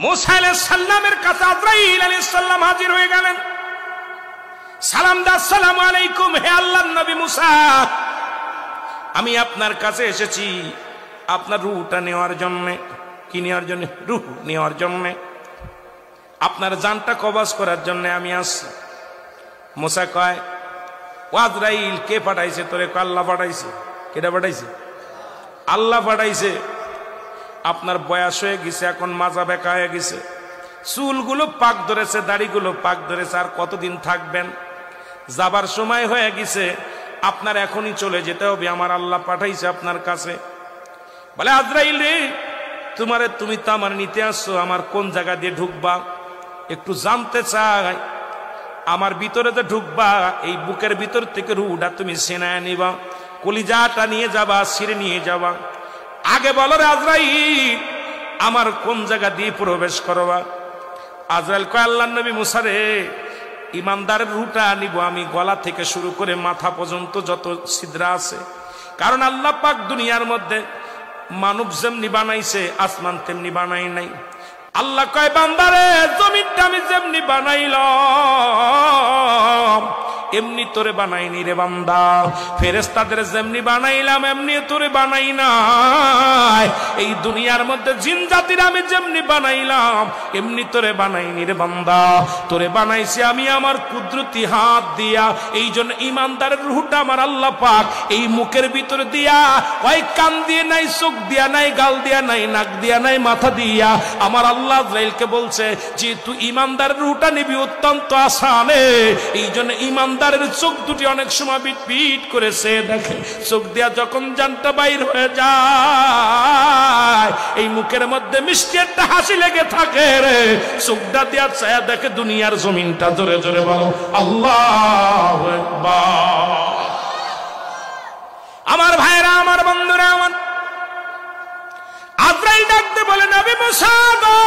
মুসা আলাইহিস সালামের কাছে আজরাইল আলাইহিস সালাম হাজির হয়ে গেলেন। সালাম দা, আসসালামু আলাইকুম, হে আল্লাহর নবী মুসা, আমি আপনার কাছে এসেছি আপনার রূহটা নেওয়ার জন্য। কি নেওয়ার জন্য? রূহ নেওয়ার জন্য, আপনার জানটা কবজ করার জন্য আমি আসছি। মুসা কয়, ও আজরাইল, কে পাঠাইছে তোরে? আল্লাহ পাঠাইছে। কেটা পাঠাইছে? আল্লাহ পাঠাইছে। আপনার বয়স হয়ে গেছে, এখন মাজা বেঁকা হয়ে গেছে, চুলগুলো পাক ধরেছে, দাড়িগুলো পাক ধরেছে, আর কতদিন থাকবেন? যাবার সময় হয়ে গেছে, আপনার এখনই চলে যেতে হবে, আমার আল্লাহ পাঠাইছে আপনার কাছে। বলে, আজরাইল রে, তুমি তো আমার নিতে আসছো, আমার কোন জায়গা দিয়ে ঢুকবা একটু জানতে চাই। আমার ভিতরে তো ঢুকবা, এই বুকের ভিতর থেকে রুহটা তুমি সেনায় নিবা, কলিজাটা নিয়ে যাবা, ছিঁড়ে নিয়ে যাবা। আগে বলো রে আজরাইল, আমার কোন জায়গা দিয়ে প্রবেশ করবা? আজরাইল কয়, আল্লাহর নবী মুসা রে, ইমানদারের রুহটা নিব আমি গলা থেকে শুরু করে মাথা পর্যন্ত যত ছিদ্রা আছে। কারণ আল্লাহ পাক দুনিয়ার মধ্যে মানব যেমনি বানাইছে, আসমান তেমনি বানাই নাই। আল্লাহ কয়, বান্দারে, জমিনটা আমি যেমনি বানাইলাম এমনি তোরে বানাইনি রে বান্দা। ফেরেশতাদের যেমনি বানাইলাম এমনি তোরে বানাই নাই। এই দুনিয়ার মধ্যে জিন জাতির আমি যেমনি বানাইলাম এমনি তোরে বানাইনি রে বান্দা। তোরে বানাইছি আমি আমার কুদরতি হাত দিয়া। এই জন্য ইমানদারের রূহটা আমার আল্লাহ পাক এই মুখের ভিতরে দিয়া, ওই কান দিয়ে নাই, চোখ দিয়া নাই, গাল দিয়া নাই, নাক দিয়া নাই, মাথা দিয়া আমার আল্লাহ আজরাইলকে বলছে যে তুই ইমানদারের রূহটা নিবি, অত্যন্ত আসানে। এই জন্য ইমানদারের চোখ দুটি অনেক সময় বিট করেছে, দেখে চোখ দিয়া যখন জানটা বাইর হয়ে যায়, এই মুখের মধ্যে মিষ্টি একটা হাসি লেগে থাকে রে। চোখটা দিয়া ছায়া দেখে দুনিয়ার জমিনটা। জোরে জোরে বলো আল্লাহু আকবার। আমার ভাইরা, আমার বন্ধুরা, আমার আজরাইল ডাকতে বলে, নবী মুসা গো,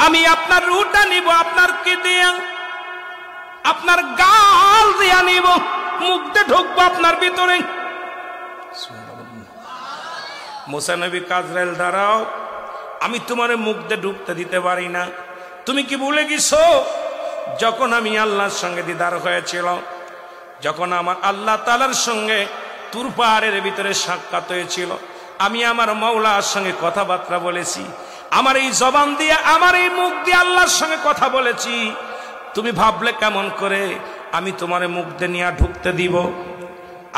আমি আপনার রূহটা নিব, আপনার কি দিয়া? আপনার গাল দিয়া নিব, মুখ দিয়ে ঢুকবো আপনার ভিতরে। মুসা নবী, আজরাইল দাঁড়াও, আমি তোমার মুখ দিয়ে ঢুকতে দিতে পারি না। তুমি কি ভুলে গেছো যখন আমি আল্লাহর সঙ্গে দিদার হয়েছিল, যখন আমার আল্লাহ তাআলার সঙ্গে তুর পাহাড়ের ভিতরে সাক্ষাৎ হয়েছিল, আমি আমার মাওলার সঙ্গে কথাবার্তা বলেছি, আমার এই জবান দিয়ে, আমার এই মুখ দিয়ে আল্লাহর সঙ্গে কথা বলেছি। তুমি ভাবলে কেমন করে আমি তোমার মুখ দিয়ে নিয়ে ঢুকতে দিব?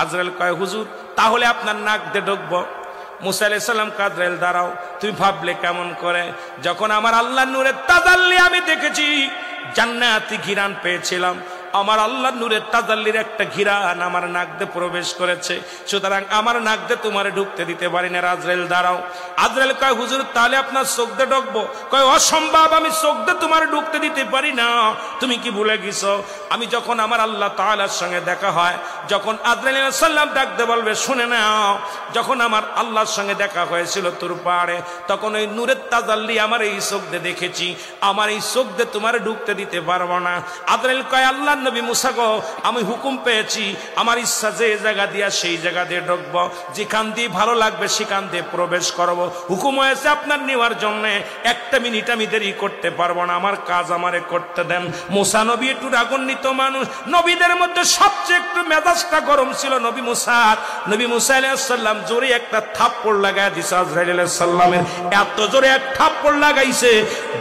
আজরাইল কয়, হুজুর, তাহলে আপনার নাক দিয়ে ঢুকবো। মুসা আলাইহিস সালাম, আজরাইল দাঁড়াও, তুমি ভাবলে কেমন করে? যখন আমার আল্লাহর নূরের তাজাল্লি আমি দেখেছি, জান্নাতি ঘিরান পেয়েছিলাম, আমার আল্লাহর নূরের তাজাল্লির একটা ঘিরান আমার নাক দিয়ে প্রবেশ করেছে, সুতরাং আমার নাক দিয়ে তোমারে ঢুকতে দিতে পারি না। আজরাইল দাঁড়াও। আজরাইল কয়, হুজুর, তাহলে আপনার চোখ দিয়ে ঢুকবো? কয়, অসম্ভব, আমি চোখ দিয়ে তোমার ঢুকতে দিতে পারি না। তুমি কি ভুলে গেছো আমি যখন আমার আল্লাহ তাআলার সঙ্গে দেখা হয়, যখন আজরাইল আলাইহিস সালাম ডাকতে বলবে, শুনে নাও, যখন আমার আল্লাহর সঙ্গে দেখা হয়েছিল তুর পাহাড়ে, তখন ওই নূরের তাজাল্লি আমার এই চোখ দিয়ে দেখেছি, আমার এই চোখ দিয়ে তোমার ঢুকতে দিতে পারবো না। আজরাইল কয়, আল্লাহ নবী মুসা গো, আমি হুকুম পেয়েছি, আমার ইচ্ছা যে জায়গা দিয়া সেই জায়গা দিয়ে ঢুকবো, যেখান দিয়ে ভালো লাগবে সেখান দিয়ে প্রবেশ করব। হুকুম হয়েছে আপনার নেওয়ার জন্য, একটা মিনিট আমি দেরি করতে পারবো না, আমার কাজ আমারে করতে দেন। মুসা নবী একটু রাগান্বিত মানুষ, নবীদের মধ্যে সবচেয়ে একটু মেজাজটা গরম ছিল নবী মুসার। নবী মুসা আলাইহিস সালাম জোরে একটা থাপ্পড় লাগায় দিছে আজরাইল আলাইহিস সালামের, এত জোরে এক থাপ্পড় লাগাইছে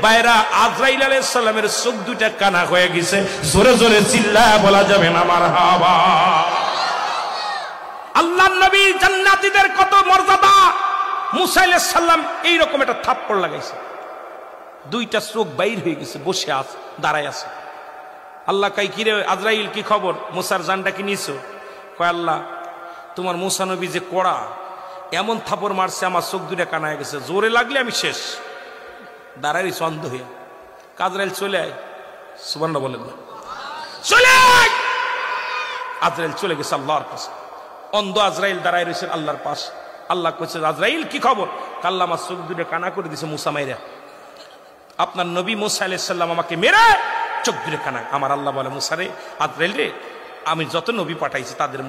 বাইরা আজরাইল আলাইহিস সালামের চোখ দুইটা কানা হয়ে গেছে। জোরে জোরে চিল্লায় বলা যাবে না মারহাবা। আল্লাহর নবী জান্নাতীদের কত মর্যাদা, মুসা আলাইহিস সালাম এইরকম একটা থাপ্পড় লাগাইছে, দুইটা চোখ বাইর হয়ে গেছে, বসে আছে, দাঁড়ায় আছে। আল্লাহ কয়, কি রে আজরাইল, কি খবর? মুসার জানটা কি নিছো? কয়, আল্লাহ, তোমার মুসা নবী যে কড়া, এমন থাপড় মারছে আমার চোখ দুইটা কানা হয়ে গেছে, জোরে লাগলে আমি শেষ। দাঁড়াই চন্দ হইয়া। আজরাইল চলে আয়, সুবহানাল্লাহ বলেন না, চলে আয়। আজরাইল চলে গেছে আল্লাহর কাছে। অন্ধ আজরাইল দাঁড়ায় রয়েছে আল্লাহর পাশ। আল্লাহ কইছে, আজরাইল কি খবর? আল্লাহ আমার চোখ দুটো কানা করে দিছে মুসা মাইরা। আপনার নবী মুসা আলাইহিস সালাম আমাকে মেরে চোখ দুটো কানা। আমার আল্লাহ বলে, মুসা রে, আজরাইল রে, আমি যত নবী পাঠাইছি তাদের